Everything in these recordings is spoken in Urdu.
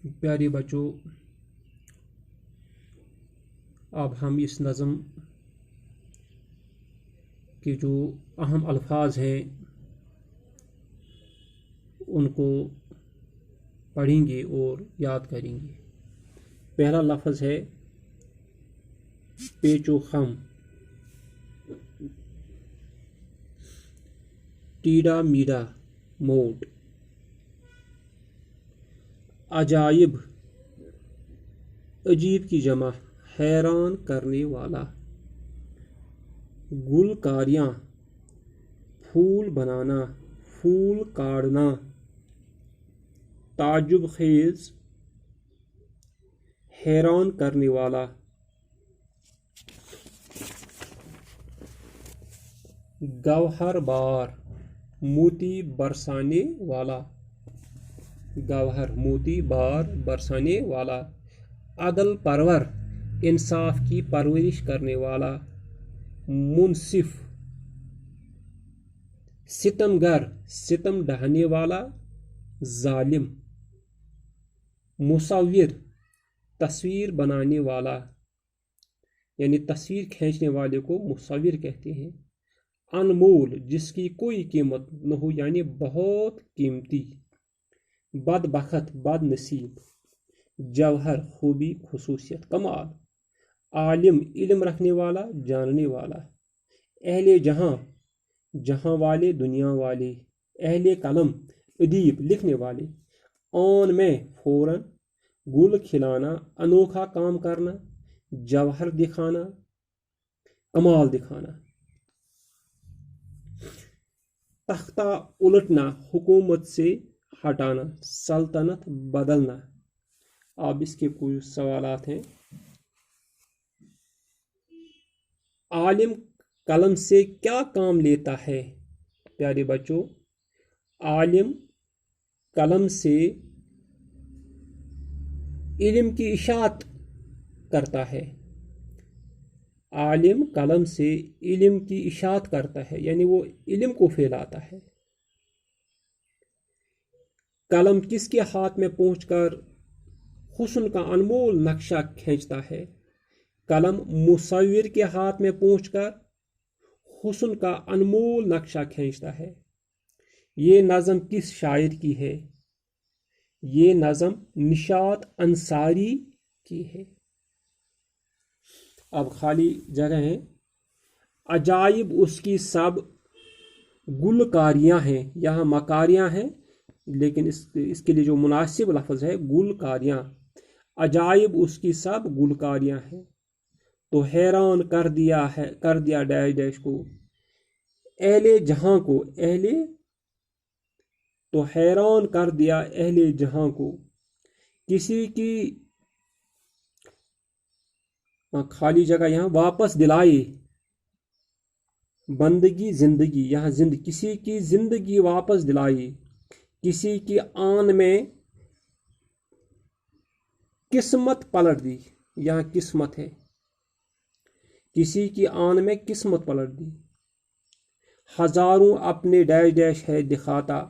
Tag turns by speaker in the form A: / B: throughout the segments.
A: پیارے بچوں، اب ہم اس نظم کے جو اہم الفاظ ہیں ان کو پڑھیں گے اور یاد کریں گے۔ پہلا لفظ ہے پیچ و خم، ٹیڑا میڑا موٹ۔ عجائب، عجیب کی جمع، حیران کرنے والا۔ گلکاریاں، پھول بنانا، پھول کاڑنا۔ تعجب خیز، حیران کرنے والا۔ گوہر بار، موتی برسانے والا۔ گوہر، موتی بار برسانے والا۔ عدل پرور، انصاف کی پرورش کرنے والا۔ منصف، ستم گر، ستم ڈھانے والا، ظالم۔ مصور، تصویر بنانے والا، یعنی تصویر کھینچنے والے کو مصور کہتے ہیں۔ انمول، جس کی کوئی قیمت نہ ہو، یعنی بہت قیمتی۔ بدبخت، بد نصیب۔ جوہر، خوبی، خصوصیت، کمال۔ عالم، علم رکھنے والا، جاننے والا۔ اہل جہاں، جہاں والے، دنیا والے۔ اہل قلم، ادیب، لکھنے والے۔ آن میں، فوراً۔ گل کھلانا، انوکھا کام کرنا، جوہر دکھانا، کمال دکھانا۔ تختہ الٹنا، حکومت سے ہٹانا، سلطنت بدلنا۔ اب اس کے کچھ سوالات ہیں۔ عالم قلم سے کیا کام لیتا ہے؟ پیارے بچوں، عالم قلم سے علم کی اشاعت کرتا ہے۔ عالم قلم سے علم کی اشاعت کرتا ہے، یعنی وہ علم کو پھیلاتا ہے۔ قلم کس کے ہاتھ میں پہنچ کر حسن کا انمول نقشہ کھینچتا ہے؟ قلم مصور کے ہاتھ میں پہنچ کر حسن کا انمول نقشہ کھینچتا ہے۔ یہ نظم کس شاعر کی ہے؟ یہ نظم نشاط انصاری کی ہے۔ اب خالی جگہ ہیں۔ عجائب اس کی سب گلکاریاں ہیں، یہاں مکاریاں ہیں لیکن اس کے لیے جو مناسب لفظ ہے گلکاریاں۔ عجائب اس کی سب گلکاریاں ہیں، تو حیران کر دیا ڈیش ڈیش کو۔ اہل جہاں کو، اہل تو حیران کر دیا اہل جہاں کو۔ کسی کی خالی جگہ یہاں واپس دلائی، بندگی زندگی، یہاں کسی کی زندگی واپس دلائی۔ کسی کی آن میں قسمت پلٹ دی، یہاں قسمت ہے، کسی کی آن میں قسمت پلٹ دی۔ ہزاروں اپنے ڈیش ڈیش ہے دکھاتا،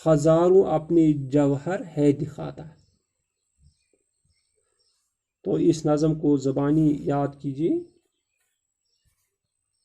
A: ہزاروں اپنے جوہر ہے دکھاتا۔ تو اس نظم کو زبانی یاد کیجیے۔